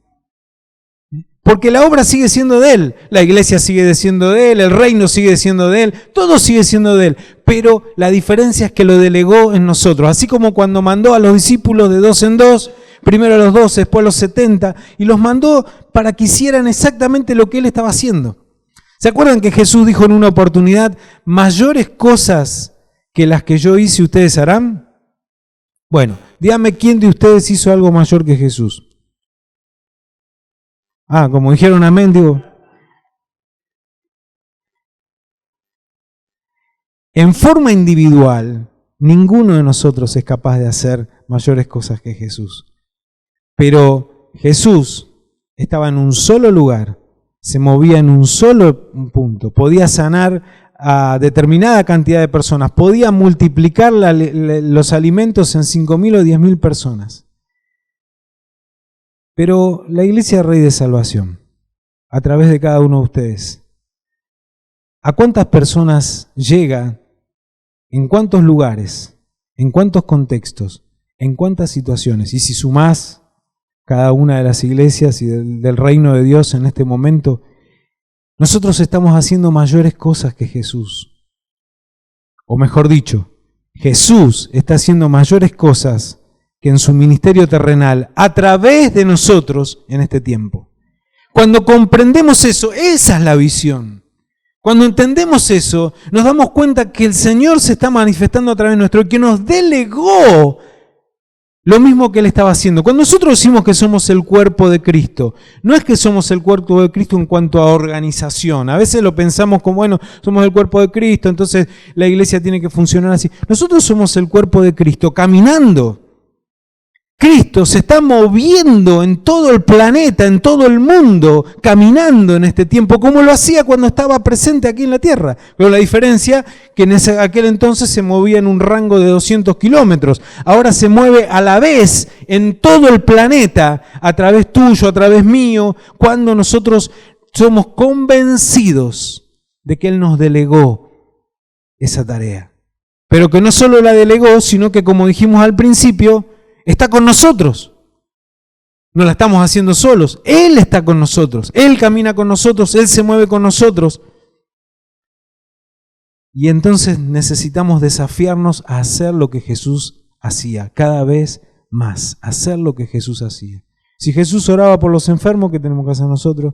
Porque la obra sigue siendo de Él, la iglesia sigue siendo de Él, el reino sigue siendo de Él, todo sigue siendo de Él. Pero la diferencia es que lo delegó en nosotros. Así como cuando mandó a los discípulos de 2 en 2, primero a los 12, después a los 70, y los mandó para que hicieran exactamente lo que Él estaba haciendo. ¿Se acuerdan que Jesús dijo en una oportunidad, mayores cosas que las que yo hice ustedes harán? Bueno, dígame quién de ustedes hizo algo mayor que Jesús. Como dijeron amén, digo. En forma individual, ninguno de nosotros es capaz de hacer mayores cosas que Jesús. Pero Jesús estaba en un solo lugar, se movía en un solo punto, podía sanar a determinada cantidad de personas, podía multiplicar los alimentos en 5.000 o 10.000 personas. Pero la Iglesia Rey de Salvación, a través de cada uno de ustedes, ¿a cuántas personas llega? ¿En cuántos lugares? ¿En cuántos contextos? ¿En cuántas situaciones? Y si sumás cada una de las iglesias y del reino de Dios en este momento, nosotros estamos haciendo mayores cosas que Jesús. O mejor dicho, Jesús está haciendo mayores cosas que en su ministerio terrenal, a través de nosotros en este tiempo. Cuando comprendemos eso, esa es la visión. Cuando entendemos eso, nos damos cuenta que el Señor se está manifestando a través nuestro, que nos delegó lo mismo que Él estaba haciendo. Cuando nosotros decimos que somos el cuerpo de Cristo, no es que somos el cuerpo de Cristo en cuanto a organización. A veces lo pensamos como, bueno, somos el cuerpo de Cristo, entonces la iglesia tiene que funcionar así. Nosotros somos el cuerpo de Cristo caminando. Cristo se está moviendo en todo el planeta, en todo el mundo, caminando en este tiempo, como lo hacía cuando estaba presente aquí en la tierra. Pero la diferencia que en aquel entonces se movía en un rango de 200 kilómetros. Ahora se mueve a la vez en todo el planeta, a través tuyo, a través mío, cuando nosotros somos convencidos de que Él nos delegó esa tarea. Pero que no solo la delegó, sino que, como dijimos al principio, está con nosotros. No la estamos haciendo solos. Él está con nosotros. Él camina con nosotros. Él se mueve con nosotros. Y entonces necesitamos desafiarnos a hacer lo que Jesús hacía. Cada vez más. Hacer lo que Jesús hacía. Si Jesús oraba por los enfermos, ¿qué tenemos que hacer nosotros?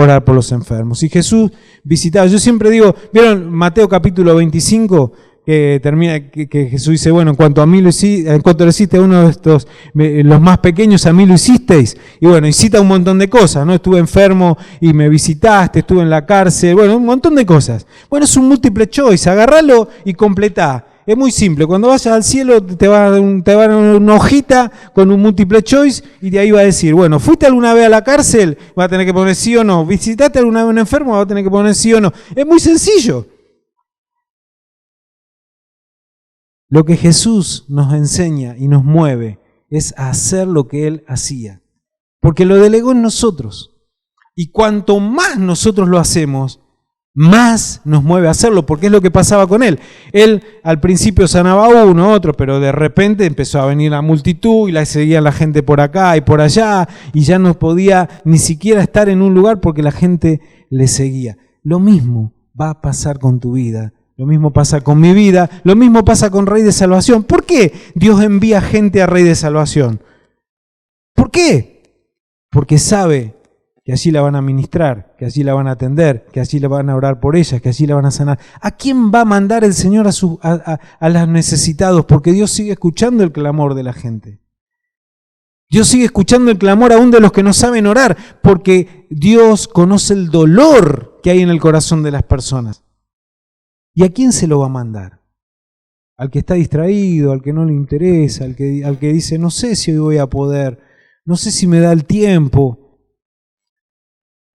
orar por los enfermos. Y Jesús visitaba, yo siempre digo, ¿vieron Mateo capítulo 25? Que termina, que Jesús dice, bueno, en cuanto le hiciste a uno de estos, los más pequeños, a mí lo hicisteis. Y bueno, y cita un montón de cosas, ¿no? Estuve enfermo y me visitaste, estuve en la cárcel, bueno, un montón de cosas. Bueno, es un múltiple choice, agarralo y completá. Es muy simple, cuando vayas al cielo te va a dar una hojita con un múltiple choice y de ahí va a decir, bueno, ¿fuiste alguna vez a la cárcel? Va a tener que poner sí o no. ¿Visitaste alguna vez a un enfermo? Va a tener que poner sí o no. Es muy sencillo. Lo que Jesús nos enseña y nos mueve es a hacer lo que Él hacía, porque lo delegó en nosotros. Y cuanto más nosotros lo hacemos, más nos mueve a hacerlo, porque es lo que pasaba con Él. Él al principio sanaba a uno, otro, pero de repente empezó a venir la multitud y la seguía la gente por acá y por allá, y ya no podía ni siquiera estar en un lugar porque la gente le seguía. Lo mismo va a pasar con tu vida. Lo mismo pasa con mi vida, lo mismo pasa con Rey de Salvación. ¿Por qué Dios envía gente a Rey de Salvación? ¿Por qué? Porque sabe que allí la van a ministrar, que allí la van a atender, que allí la van a orar por ella, que allí la van a sanar. ¿A quién va a mandar el Señor a los necesitados? Porque Dios sigue escuchando el clamor de la gente. Dios sigue escuchando el clamor aún de los que no saben orar, porque Dios conoce el dolor que hay en el corazón de las personas. ¿Y a quién se lo va a mandar? Al que está distraído, al que no le interesa, al que dice, no sé si hoy voy a poder, no sé si me da el tiempo.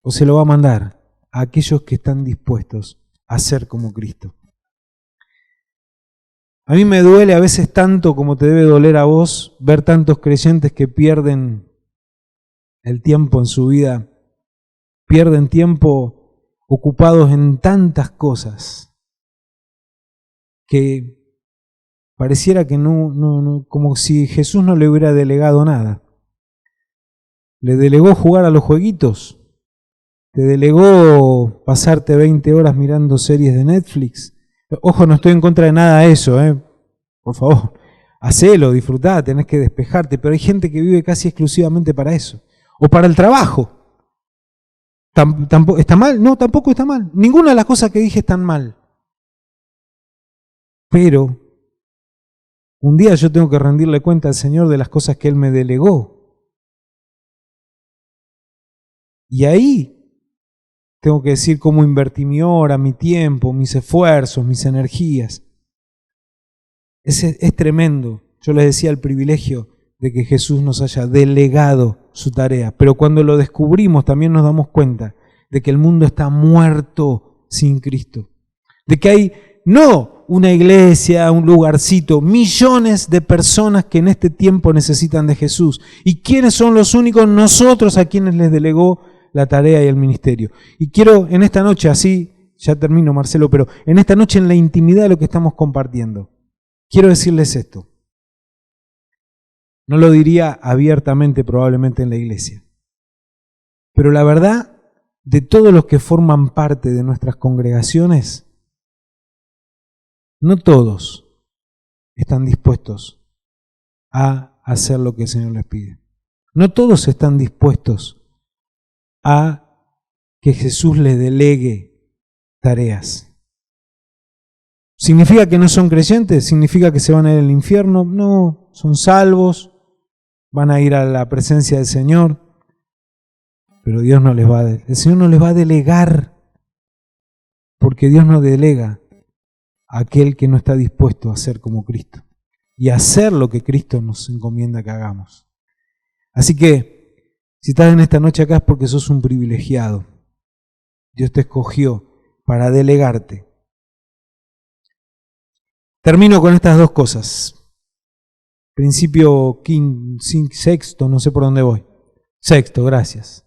O se lo va a mandar a aquellos que están dispuestos a ser como Cristo. A mí me duele a veces tanto como te debe doler a vos ver tantos creyentes que pierden el tiempo en su vida, pierden tiempo ocupados en tantas cosas, que pareciera que no, como si Jesús no le hubiera delegado nada. Le delegó jugar a los jueguitos, te delegó pasarte 20 horas mirando series de Netflix. Ojo, no estoy en contra de nada de eso, por favor, hacelo, disfrutá, tenés que despejarte, pero hay gente que vive casi exclusivamente para eso, o para el trabajo. ¿Está mal? No, tampoco está mal. Ninguna de las cosas que dije están mal. Pero un día yo tengo que rendirle cuenta al Señor de las cosas que Él me delegó. Y ahí tengo que decir cómo invertí mi hora, mi tiempo, mis esfuerzos, mis energías. Es tremendo. Yo les decía el privilegio de que Jesús nos haya delegado su tarea. Pero cuando lo descubrimos también nos damos cuenta de que el mundo está muerto sin Cristo. De que hay no una iglesia, un lugarcito, millones de personas que en este tiempo necesitan de Jesús. ¿Y quiénes son los únicos? Nosotros a quienes les delegó la tarea y el ministerio. Y quiero en esta noche, así, ya termino Marcelo, pero en esta noche en la intimidad de lo que estamos compartiendo, quiero decirles esto. No lo diría abiertamente probablemente en la iglesia, pero la verdad, de todos los que forman parte de nuestras congregaciones, no todos están dispuestos a hacer lo que el Señor les pide. No todos están dispuestos a que Jesús les delegue tareas. ¿Significa que no son creyentes? ¿Significa que se van a ir al infierno? No, son salvos, van a ir a la presencia del Señor, pero Dios no les el Señor no les va a delegar, porque Dios no delega a aquel que no está dispuesto a ser como Cristo y a hacer lo que Cristo nos encomienda que hagamos. Así que, si estás en esta noche acá es porque sos un privilegiado. Dios te escogió para delegarte. Termino con estas dos cosas. Principio sexto, no sé por dónde voy. Sexto, gracias.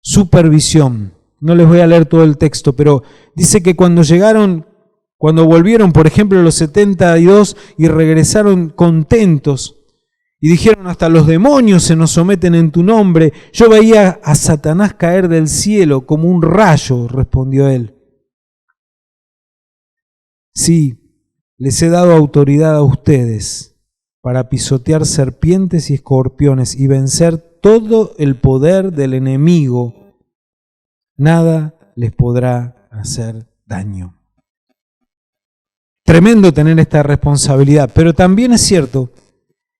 Supervisión. No les voy a leer todo el texto, pero dice que cuando volvieron, por ejemplo, los 72 y regresaron contentos y dijeron, hasta los demonios se nos someten en tu nombre, yo veía a Satanás caer del cielo como un rayo, respondió él. Sí, les he dado autoridad a ustedes para pisotear serpientes y escorpiones y vencer todo el poder del enemigo, nada les podrá hacer daño. Tremendo tener esta responsabilidad, pero también es cierto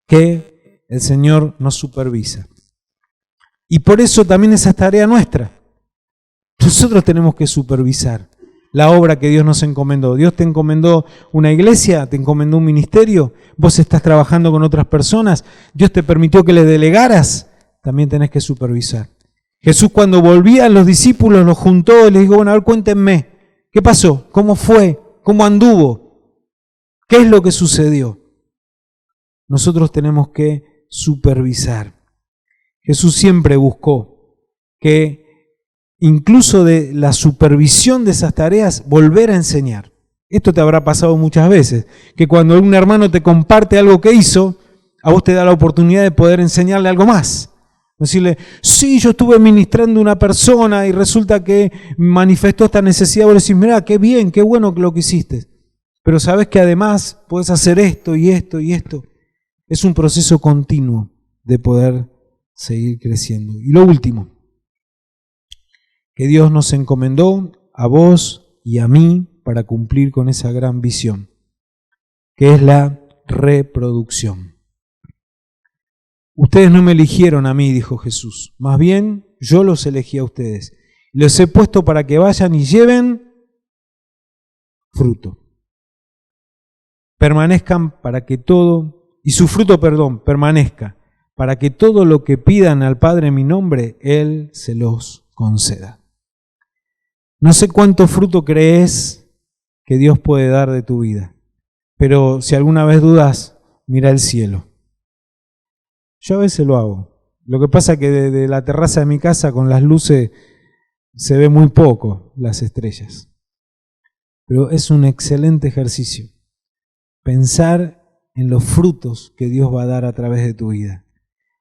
que el Señor nos supervisa. Y por eso también esa es tarea nuestra. Nosotros tenemos que supervisar la obra que Dios nos encomendó. Dios te encomendó una iglesia, te encomendó un ministerio, vos estás trabajando con otras personas, Dios te permitió que le delegaras, también tenés que supervisar. Jesús cuando volvía a los discípulos los juntó y les dijo, bueno, a ver, cuéntenme, ¿qué pasó? ¿Cómo fue? ¿Cómo anduvo? ¿Qué es lo que sucedió? Nosotros tenemos que supervisar. Jesús siempre buscó que incluso de la supervisión de esas tareas, volver a enseñar. Esto te habrá pasado muchas veces, que cuando un hermano te comparte algo que hizo, a vos te da la oportunidad de poder enseñarle algo más. Decirle, sí, yo estuve ministrando a una persona y resulta que manifestó esta necesidad. Vos le decís, mirá, qué bien, qué bueno lo que hiciste. Pero sabés que además podés hacer esto y esto y esto. Es un proceso continuo de poder seguir creciendo. Y lo último, que Dios nos encomendó a vos y a mí para cumplir con esa gran visión, que es la reproducción. Ustedes no me eligieron a mí, dijo Jesús, más bien yo los elegí a ustedes. Los he puesto para que vayan y lleven fruto. Permanezcan para que todo, y su fruto, permanezca, para que todo lo que pidan al Padre en mi nombre, Él se los conceda. No sé cuánto fruto crees que Dios puede dar de tu vida, pero si alguna vez dudas, mira el cielo. Yo a veces lo hago. Lo que pasa es que desde la terraza de mi casa con las luces se ve muy poco las estrellas. Pero es un excelente ejercicio. Pensar en los frutos que Dios va a dar a través de tu vida.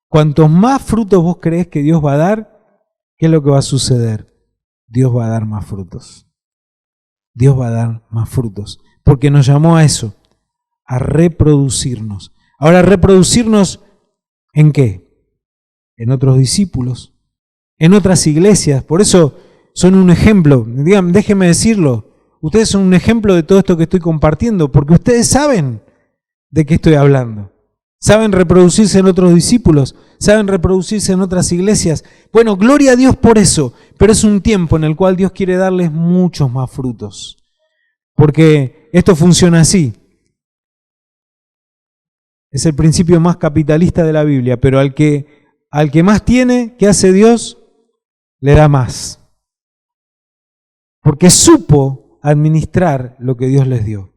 Cuantos más frutos vos crees que Dios va a dar, ¿qué es lo que va a suceder? Dios va a dar más frutos. Dios va a dar más frutos. Porque nos llamó a eso, a reproducirnos. Ahora, ¿reproducirnos en qué? En otros discípulos, en otras iglesias. Por eso son un ejemplo. Digan, déjenme decirlo. Ustedes son un ejemplo de todo esto que estoy compartiendo, porque ustedes saben de qué estoy hablando. Saben reproducirse en otros discípulos, saben reproducirse en otras iglesias. Bueno, gloria a Dios por eso, pero es un tiempo en el cual Dios quiere darles muchos más frutos. Porque esto funciona así. Es el principio más capitalista de la Biblia, pero al que más tiene, ¿qué hace Dios? Le da más. Porque supo administrar lo que Dios les dio.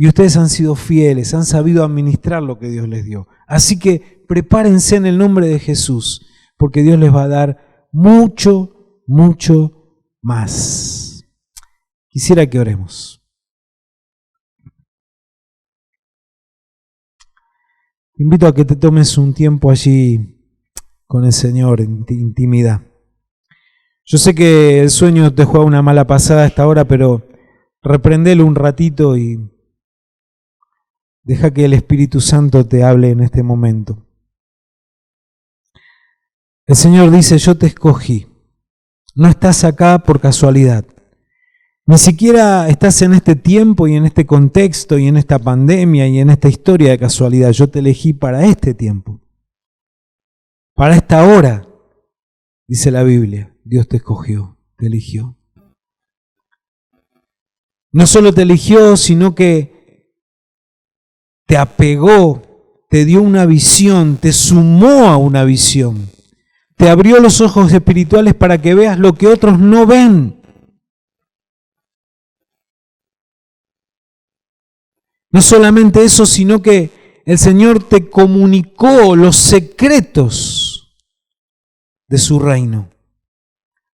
Y ustedes han sido fieles, han sabido administrar lo que Dios les dio. Así que prepárense en el nombre de Jesús, porque Dios les va a dar mucho, mucho más. Quisiera que oremos. Te invito a que te tomes un tiempo allí con el Señor en intimidad. Yo sé que el sueño te juega una mala pasada a esta hora, pero reprendelo un ratito y deja que el Espíritu Santo te hable en este momento. El Señor dice, yo te escogí. No estás acá por casualidad. Ni siquiera estás en este tiempo y en este contexto y en esta pandemia y en esta historia de casualidad. Yo te elegí para este tiempo. Para esta hora, dice la Biblia. Dios te escogió, te eligió. No solo te eligió, sino que te apegó, te dio una visión, te sumó a una visión. Te abrió los ojos espirituales para que veas lo que otros no ven. No solamente eso, sino que el Señor te comunicó los secretos de su reino.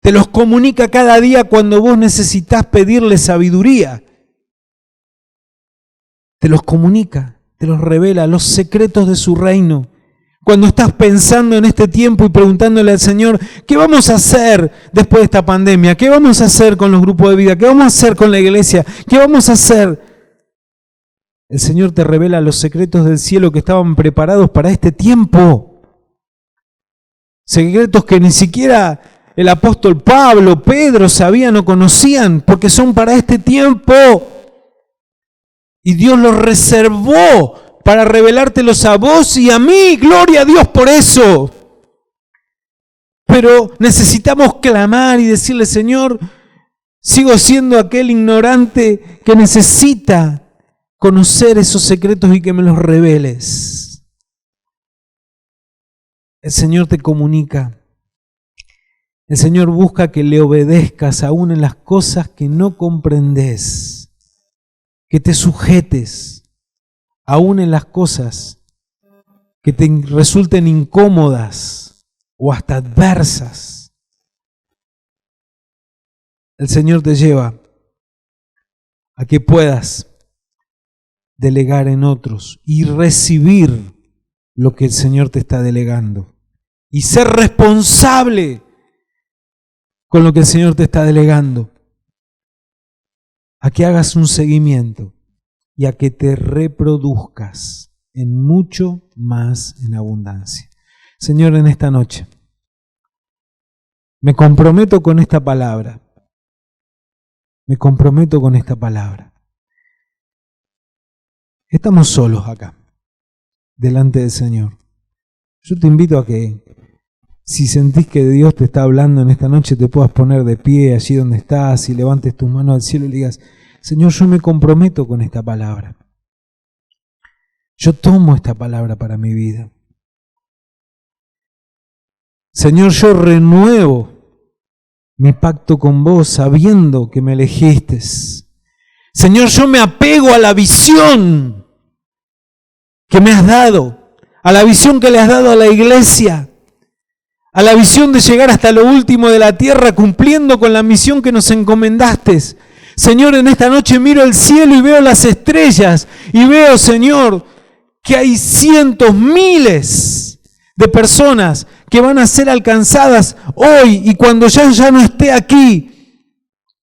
Te los comunica cada día cuando vos necesitas pedirle sabiduría. Te los comunica, te los revela, los secretos de su reino. Cuando estás pensando en este tiempo y preguntándole al Señor, ¿qué vamos a hacer después de esta pandemia? ¿Qué vamos a hacer con los grupos de vida? ¿Qué vamos a hacer con la iglesia? ¿Qué vamos a hacer? El Señor te revela los secretos del cielo que estaban preparados para este tiempo. Secretos que ni siquiera el apóstol Pablo, Pedro, sabían o conocían, porque son para este tiempo. Y Dios los reservó para revelártelos a vos y a mí. Gloria a Dios por eso. Pero necesitamos clamar y decirle, Señor, sigo siendo aquel ignorante que necesita conocer esos secretos y que me los reveles. El Señor te comunica. El Señor busca que le obedezcas aún en las cosas que no comprendes. Que te sujetes aún en las cosas que te resulten incómodas o hasta adversas. El Señor te lleva a que puedas delegar en otros y recibir lo que el Señor te está delegando y ser responsable con lo que el Señor te está delegando, a que hagas un seguimiento y a que te reproduzcas en mucho más en abundancia. Señor, en esta noche me comprometo con esta palabra. Me comprometo con esta palabra. Estamos solos acá, delante del Señor. Yo te invito a que, si sentís que Dios te está hablando en esta noche, te puedas poner de pie allí donde estás y levantes tus manos al cielo y le digas, Señor, yo me comprometo con esta palabra. Yo tomo esta palabra para mi vida. Señor, yo renuevo mi pacto con vos sabiendo que me elegiste. Señor, yo me apego a la visión que me has dado, a la visión que le has dado a la iglesia, a la visión de llegar hasta lo último de la tierra cumpliendo con la misión que nos encomendaste. Señor, en esta noche miro el cielo y veo las estrellas y veo, Señor, que hay cientos, miles de personas que van a ser alcanzadas hoy y cuando ya no esté aquí,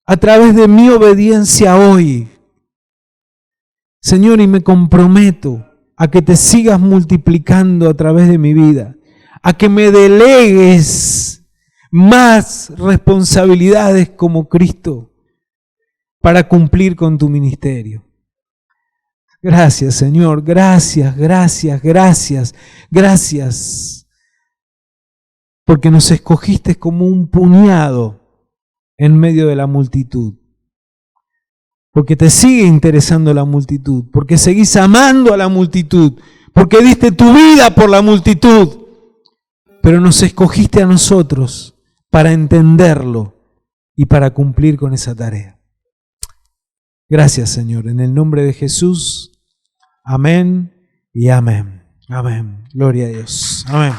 a través de mi obediencia hoy. Señor, y me comprometo a que te sigas multiplicando a través de mi vida, a que me delegues más responsabilidades como Cristo para cumplir con tu ministerio. Gracias, Señor, gracias, gracias, gracias, gracias, porque nos escogiste como un puñado en medio de la multitud, porque te sigue interesando la multitud, porque seguís amando a la multitud, porque diste tu vida por la multitud, pero nos escogiste a nosotros para entenderlo y para cumplir con esa tarea. Gracias, Señor, en el nombre de Jesús. Amén y amén. Amén. Gloria a Dios. Amén.